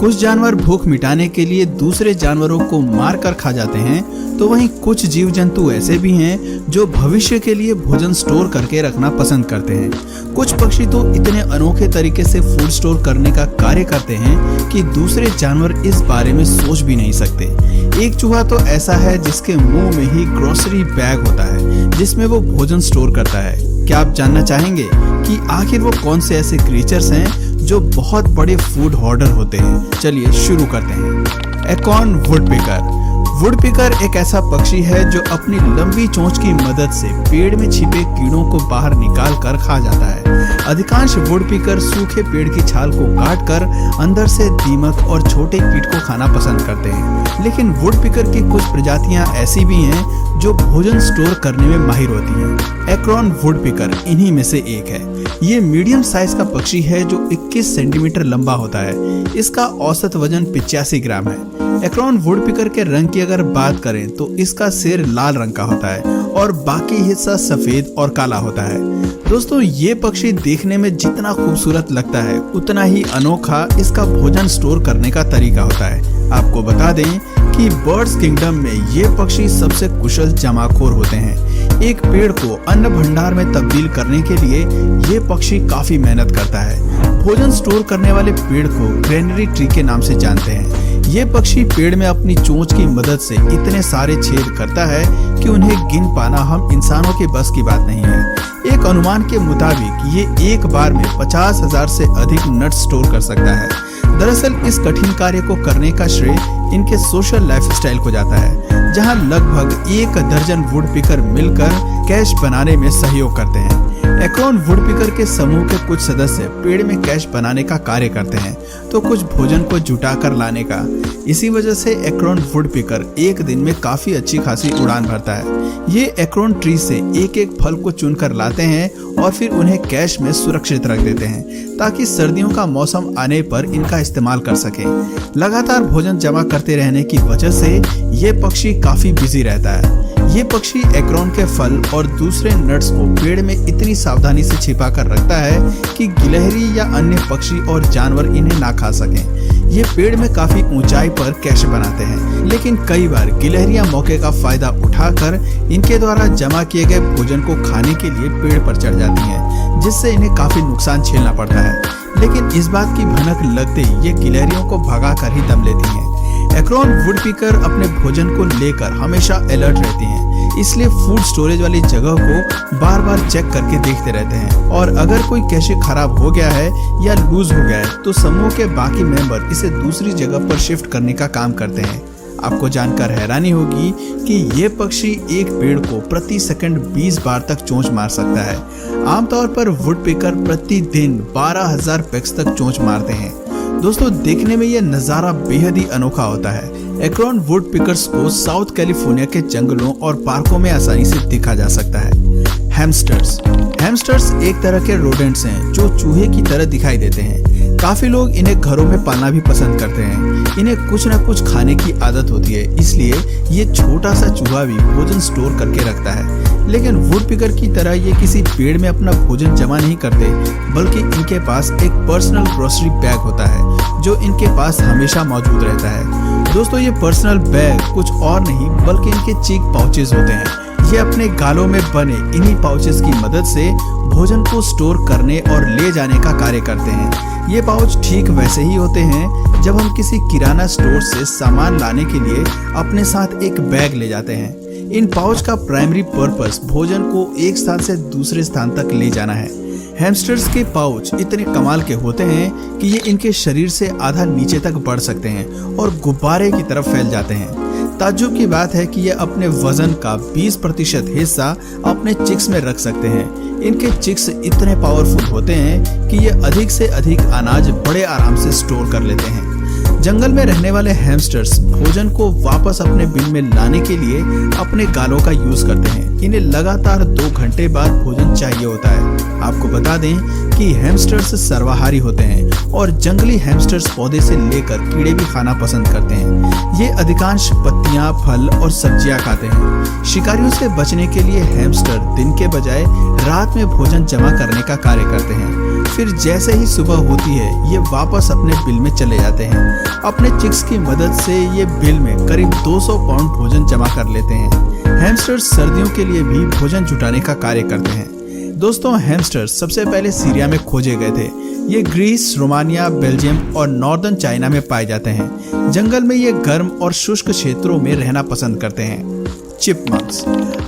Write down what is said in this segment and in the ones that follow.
कुछ जानवर भूख मिटाने के लिए दूसरे जानवरों को मार कर खा जाते हैं, तो वहीं कुछ जीव जंतु ऐसे भी हैं जो भविष्य के लिए भोजन स्टोर करके रखना पसंद करते हैं। कुछ पक्षी तो इतने अनोखे तरीके से फूड स्टोर करने का कार्य करते हैं कि दूसरे जानवर इस बारे में सोच भी नहीं सकते। एक चूहा तो ऐसा है जिसके मुंह में ही ग्रोसरी बैग होता है जिसमें वो भोजन स्टोर करता है। क्या आप जानना चाहेंगे कि आखिर वो कौन से ऐसे क्रीचर्स हैं जो बहुत बड़े फूड होर्डर होते हैं? चलिए शुरू करते हैं। Acorn woodpecker. वुडपेकर एक ऐसा पक्षी है जो अपनी लंबी चोंच की मदद से पेड़ में छिपे कीड़ों को बाहर निकाल कर खा जाता है। अधिकांश वुडपेकर सूखे पेड़ की छाल को काट कर अंदर से दीमक और छोटे कीट को खाना पसंद करते हैं। लेकिन वुडपेकर की कुछ प्रजातियां ऐसी भी हैं जो भोजन स्टोर करने में माहिर होती हैं। एकॉर्न वुडपेकर इन्हीं में से एक है। ये मीडियम साइज का पक्षी है जो 21 सेंटीमीटर लंबा होता है। इसका औसत वजन 85 ग्राम है। एकॉर्न वुडपेकर के रंग की अगर बात करें तो इसका सिर लाल रंग का होता है और बाकी हिस्सा सफेद और काला होता है। दोस्तों, ये पक्षी देखने में जितना खूबसूरत लगता है उतना ही अनोखा इसका भोजन स्टोर करने का तरीका होता है। आपको बता दें कि बर्ड्स किंगडम में ये पक्षी सबसे कुशल जमाखोर होते हैं। एक पेड़ को अन्न भंडार में तब्दील करने के लिए ये पक्षी काफी मेहनत करता है। भोजन स्टोर करने वाले पेड़ को ग्रेनरी ट्री के नाम से जानते हैं। ये पक्षी पेड़ में अपनी चोंच की मदद से इतने सारे छेद करता है कि उन्हें गिन पाना हम इंसानों के बस की बात नहीं है। एक अनुमान के मुताबिक ये एक बार में 50,000 से अधिक नट स्टोर कर सकता है। दरअसल इस कठिन कार्य को करने का श्रेय इनके सोशल लाइफस्टाइल को जाता है, जहां लगभग 1 दर्जन वुडपेकर मिलकर कैश बनाने में सहयोग करते हैं। एकॉर्न वुडपेकर के समूह के कुछ सदस्य पेड़ में कैश बनाने का कार्य करते हैं, तो कुछ भोजन को जुटा कर लाने का। इसी वजह से एकॉर्न वुडपेकर एक दिन में काफी अच्छी खासी उड़ान भरता है। ये एकॉर्न ट्री से एक एक फल को चुनकर लाते हैं और फिर उन्हें कैश में सुरक्षित रख देते हैं ताकि सर्दियों का मौसम आने पर इनका इस्तेमाल कर सकें। लगातार भोजन जमा करते रहने की वजह से ये पक्षी काफी बिजी रहता है। ये पक्षी एकॉर्न के फल और दूसरे नट्स को पेड़ में इतनी सावधानी से छिपा कर रखता है कि गिलहरी या अन्य पक्षी और जानवर इन्हें ना खा सकें। ये पेड़ में काफी ऊंचाई पर कैश बनाते हैं, लेकिन कई बार गिलहरियां मौके का फायदा उठाकर इनके द्वारा जमा किए गए भोजन को खाने के लिए पेड़ पर चढ़ जाती हैं, जिससे इन्हें काफी नुकसान झेलना पड़ता है। लेकिन इस बात की भनक लगते ही ये गिलहरियों को भगा कर ही दम लेती हैं। एकॉर्न वुडपेकर अपने भोजन को लेकर हमेशा अलर्ट रहती हैं, इसलिए फूड स्टोरेज वाली जगह को बार बार चेक करके देखते रहते हैं और अगर कोई कैशे खराब हो गया है या लूज हो गया है तो समूह के बाकी मेंबर इसे दूसरी जगह पर शिफ्ट करने का काम करते हैं। आपको जानकर हैरानी होगी कि ये पक्षी एक पेड़ को प्रति सेकंड 20 बार तक चोंच मार सकता है। आमतौर पर वुडपेकर प्रतिदिन 12,000 पेक्स तक चोंच मारते हैं। दोस्तों, देखने में यह नज़ारा बेहद ही अनोखा होता है। एकॉर्न वुडपेकर्स को साउथ कैलिफोर्निया के जंगलों और पार्कों में आसानी से देखा जा सकता है। हैमस्टर्स एक तरह के रोडेंट्स हैं जो चूहे की तरह दिखाई देते हैं। काफी लोग इन्हें घरों में पालना भी पसंद करते हैं। इन्हें कुछ न कुछ खाने की आदत होती है, इसलिए ये छोटा सा चूहा भी भोजन स्टोर करके रखता है। लेकिन वुडपेकर की तरह ये किसी पेड़ में अपना भोजन जमा नहीं करते, बल्कि इनके पास एक पर्सनल ग्रोसरी बैग होता है जो इनके पास हमेशा मौजूद रहता है। दोस्तों, ये पर्सनल बैग कुछ और नहीं बल्कि इनके चीक पाउचेस होते हैं। ये अपने गालों में बने इन्हीं पाउचेस की मदद से भोजन को स्टोर करने और ले जाने का कार्य करते हैं। ये पाउच ठीक वैसे ही होते हैं जब हम किसी किराना स्टोर से सामान लाने के लिए अपने साथ एक बैग ले जाते हैं। इन पाउच का प्राइमरी पर्पस भोजन को एक स्थान से दूसरे स्थान तक ले जाना है। हैमस्टर्स के पाउच इतने कमाल के होते हैं कि ये इनके शरीर से आधा नीचे तक बढ़ सकते हैं और गुब्बारे की तरफ फैल जाते हैं। ताज्जुब की बात है कि ये अपने वजन का 20% हिस्सा अपने चिक्स में रख सकते हैं। इनके चिक्स इतने पावरफुल होते हैं कि ये अधिक से अधिक अनाज बड़े आराम से स्टोर कर लेते हैं। जंगल में रहने वाले हैमस्टर्स भोजन को वापस अपने बिल में लाने के लिए अपने गालों का यूज करते हैं। इन्हें लगातार 2 घंटे बाद भोजन चाहिए होता है। आपको बता दें कि हैमस्टर्स सर्वाहारी होते हैं और जंगली हैमस्टर्स पौधे से लेकर कीड़े भी खाना पसंद करते हैं। ये अधिकांश पत्तियां, फल और सब्जियां खाते हैं। शिकारियों से बचने के लिए हैमस्टर दिन के बजाय रात में भोजन जमा करने का कार्य करते हैं। फिर जैसे ही सुबह होती है ये वापस अपने बिल में चले जाते हैं। अपने चिक्स की मदद से ये बिल में करीब 200 पाउंड भोजन जमा कर लेते हैं। हैमस्टर्स सर्दियों के लिए भी भोजन जुटाने का कार्य करते हैं। दोस्तों, हैमस्टर्स सबसे पहले सीरिया में खोजे गए थे। ये ग्रीस, रोमानिया, बेल्जियम और नॉर्दर्न चाइना में पाए जाते हैं। जंगल में ये गर्म और शुष्क क्षेत्रों में रहना पसंद करते हैं। चिपमंक्स,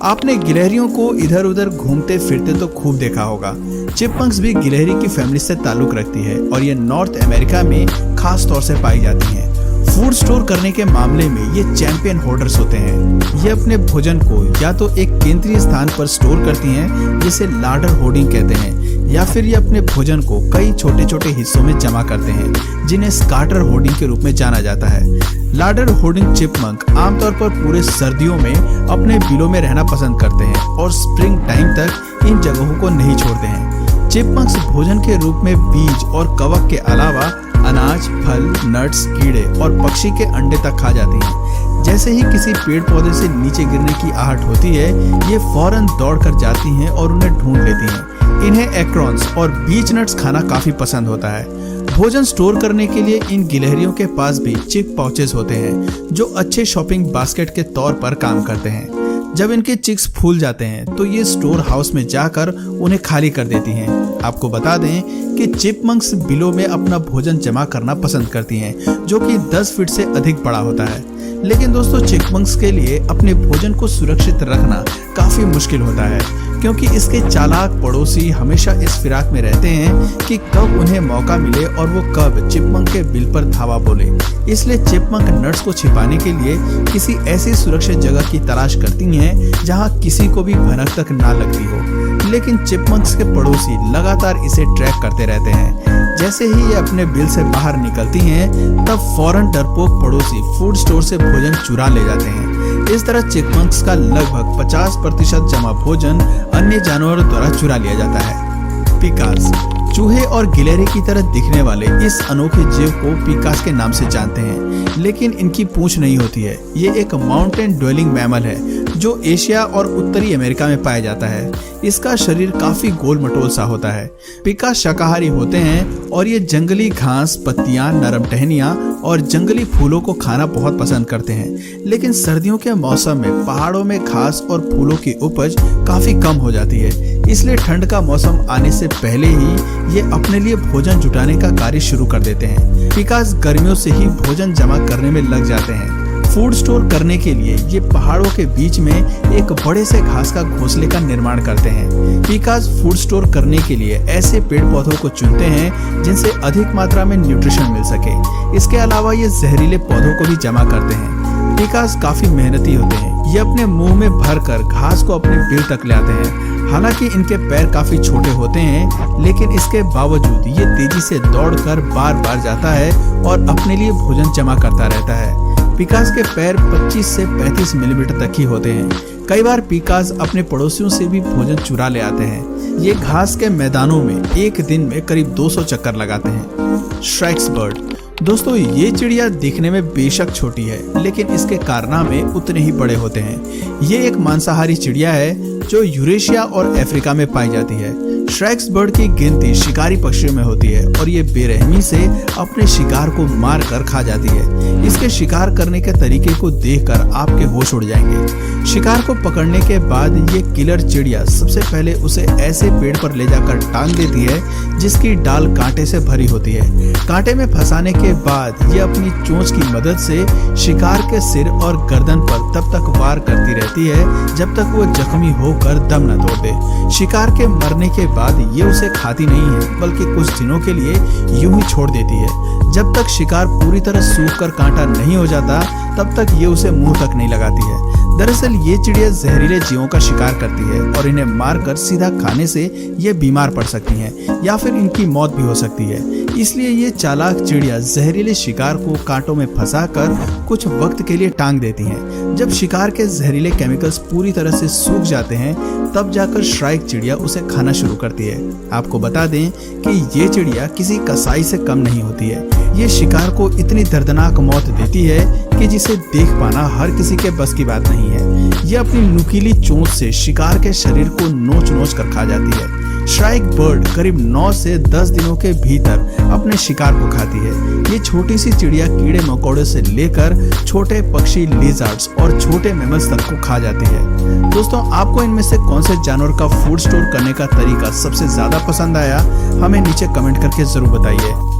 आपने गिलहरियों को इधर उधर घूमते फिरते तो खूब देखा होगा। चिपमंक्स भी गिलहरी की फैमिली से ताल्लुक रखती है और ये नॉर्थ अमेरिका में खास तौर से पाई जाती हैं। फूड स्टोर करने के मामले में ये चैंपियन होर्डर्स होते हैं। ये अपने भोजन को या तो एक केंद्रीय स्थान पर स्टोर करती हैं, जिसे लाडर होर्डिंग कहते हैं, या फिर ये अपने भोजन को कई छोटे छोटे हिस्सों में जमा करते हैं, जिन्हें स्काटर होर्डिंग के रूप में जाना जाता है। लाडर होर्डिंग चिपमंक आमतौर पर पूरे सर्दियों में अपने बिलों में रहना पसंद करते हैं और स्प्रिंग टाइम तक इन जगहों को नहीं छोड़ते हैं। चिपमंक्स भोजन के रूप में बीज और कवक के अलावा अनाज, फल, नट्स, कीड़े और पक्षी के अंडे तक खा जाती हैं। जैसे ही किसी पेड़ पौधे से नीचे गिरने की आहट होती है, ये फौरन दौड़कर जाती हैं और उन्हें ढूंढ लेती हैं। इन्हें एक्रॉन्स और बीच नट्स खाना काफी पसंद होता है। भोजन स्टोर करने के लिए इन गिलहरियों के पास भी चिक पाउचेस होते हैं, जो अच्छे शॉपिंग बास्केट के तौर पर काम करते हैं। जब इनके चिक्स फूल जाते हैं तो ये स्टोर हाउस में जाकर उन्हें खाली कर देती हैं। आपको बता दें कि चिपमंक्स बिलों में अपना भोजन जमा करना पसंद करती हैं, जो कि 10 फीट से अधिक बड़ा होता है। लेकिन दोस्तों, चिपमंक्स के लिए अपने भोजन को सुरक्षित रखना काफी मुश्किल होता है, क्योंकि इसके चालाक पड़ोसी हमेशा इस फिराक में रहते हैं कि कब उन्हें मौका मिले और वो कब चिपमंक के बिल पर धावा बोले। इसलिए चिपमंक नट्स को छिपाने के लिए किसी ऐसी सुरक्षित जगह की तलाश करती हैं जहां किसी को भी भनक तक ना लगती हो। लेकिन चिपमंक्स के पड़ोसी लगातार इसे ट्रैक करते रहते हैं। जैसे ही ये अपने बिल से बाहर निकलती हैं, तब फौरन डरपोक पड़ोसी फूड स्टोर से भोजन चुरा ले जाते हैं। इस तरह चिपमंक्स का लगभग 50% जमा भोजन अन्य जानवरों द्वारा चुरा लिया जाता है। पिकास, चूहे और गिलहरी की तरह दिखने वाले इस अनोखे जीव को पिकास के नाम से जानते हैं, लेकिन इनकी पूंछ नहीं होती है। ये एक माउंटेन ड्वेलिंग मैमल है जो एशिया और उत्तरी अमेरिका में पाया जाता है। इसका शरीर काफी गोल मटोल सा होता है। पिकास शाकाहारी होते हैं और ये जंगली घास, पत्तियां, नरम टहनियां और जंगली फूलों को खाना बहुत पसंद करते हैं। लेकिन सर्दियों के मौसम में पहाड़ों में घास और फूलों की उपज काफी कम हो जाती है, इसलिए ठंड का मौसम आने से पहले ही ये अपने लिए भोजन जुटाने का कार्य शुरू कर देते हैं। पिकास गर्मियों से ही भोजन जमा करने में लग जाते हैं। फूड स्टोर करने के लिए ये पहाड़ों के बीच में एक बड़े से घास का घोंसले का निर्माण करते हैं। पिकास फूड स्टोर करने के लिए ऐसे पेड़ पौधों को चुनते हैं जिनसे अधिक मात्रा में न्यूट्रिशन मिल सके। इसके अलावा ये जहरीले पौधों को भी जमा करते हैं। पिकास काफी मेहनती होते हैं। ये अपने मुंह में भरकर घास को अपने बिल तक ले आते हैं। हालांकि इनके पैर काफी छोटे होते हैं, लेकिन इसके बावजूद ये तेजी से दौड़कर बार बार जाता है और अपने लिए भोजन जमा करता रहता है। पिकास के पैर 25 से 35 मिलीमीटर तक ही होते हैं। कई बार पिकास अपने पड़ोसियों से भी भोजन चुरा ले आते हैं। ये घास के मैदानों में एक दिन में करीब 200 चक्कर लगाते हैं। श्रैक्स बर्ड, दोस्तों ये चिड़िया दिखने में बेशक छोटी है, लेकिन इसके कारनामे उतने ही बड़े होते हैं। ये एक मांसाहारी चिड़िया है जो यूरेशिया और अफ्रीका में पाई जाती है। श्रैक्स बर्ड की गिनती शिकारी पक्षियों में होती है और ये बेरहमी से अपने शिकार को मार कर खा जाती है। इसके शिकार करने के तरीके को देखकर आपके होश उड़ जाएंगे। शिकार को पकड़ने के बाद ये किलर चिड़िया सबसे पहले उसे ऐसे पेड़ पर ले जाकर टांग देती है जिसकी डाल कांटे से भरी होती है। कांटे में फंसाने के बाद ये अपनी चोंच की मदद से शिकार के सिर और गर्दन पर तब तक वार करती रहती है जब तक वो जख्मी होकर दम न तोड़ दे। शिकार के मरने के बाद ये उसे खाती नहीं है, बल्कि कुछ दिनों के लिए यूं ही छोड़ देती है। जब तक शिकार पूरी तरह सूख कर कांटा नहीं हो जाता, तब तक ये उसे मुंह तक नहीं लगाती है। दरअसल ये चिड़िया जहरीले जीवों का शिकार करती है और इन्हें मारकर सीधा खाने से ये बीमार पड़ सकती हैं या फिर इनकी मौत भी हो सकती है। इसलिए ये चालाक चिड़िया जहरीले शिकार को कांटों में फंसाकर कुछ वक्त के लिए टांग देती हैं। जब शिकार के जहरीले केमिकल्स पूरी तरह से सूख जाते हैं, तब जाकर श्राइक चिड़िया उसे खाना शुरू करती है। आपको बता दें कि ये चिड़िया किसी कसाई से कम नहीं होती है। ये शिकार को इतनी दर्दनाक मौत देती है कि जिसे देख पाना हर किसी के बस की बात नहीं है। ये अपनी नुकीली चोंच से शिकार के शरीर को नोच नोच कर खा जाती है। श्राइक बर्ड करीब 9 से 10 दिनों के भीतर अपने शिकार को खाती है। ये छोटी सी चिड़िया कीड़े मकोड़े से लेकर छोटे पक्षी, लिजर्ड्स और छोटे मैमल्स तक को खा जाती है। दोस्तों, आपको इनमें से कौन से जानवर का फूड स्टोर करने का तरीका सबसे ज्यादा पसंद आया, हमें नीचे कमेंट करके जरूर बताइए।